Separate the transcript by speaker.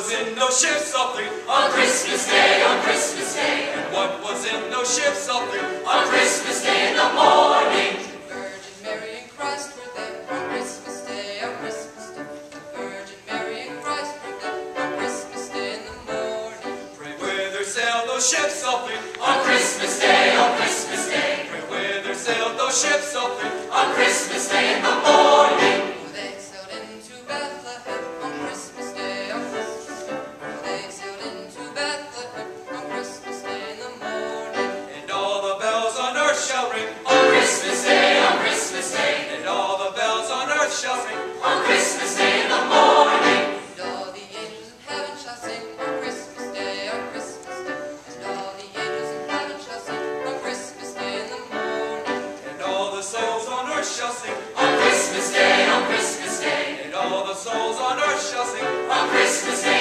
Speaker 1: was in those ships all three?
Speaker 2: On Christmas Day, on Christmas Day.
Speaker 1: And what was in those ships all three?
Speaker 2: On Christmas Day in the morning.
Speaker 3: Virgin Mary and Christ were there on Christmas Day, on Christmas Day. Virgin Mary and Christ were there on Christmas Day in the morning.
Speaker 1: Pray whither sailed those ships all three?
Speaker 2: On Christmas Day, on Christmas Day.
Speaker 1: Pray whither sailed those ships all three?
Speaker 2: On Christmas Day in the morning.
Speaker 3: Oh, they sailed into Bethlehem on Christmas Day, on Christmas Day. Oh, they sailed into Bethlehem on Christmas Day in the morning.
Speaker 1: And all the bells on earth shall ring.
Speaker 2: On Christmas Day, on Christmas Day.
Speaker 1: And all the bells on earth shall ring.
Speaker 2: On Christmas Day in the morning.
Speaker 3: And all the angels in heaven shall sing on Christmas Day, on Christmas Day. And all the angels in heaven shall sing on Christmas Day in the morning.
Speaker 1: And all the souls on earth shall sing.
Speaker 2: On Christmas Day, on Christmas Day.
Speaker 1: And all the souls on earth shall sing.
Speaker 2: On Christmas Day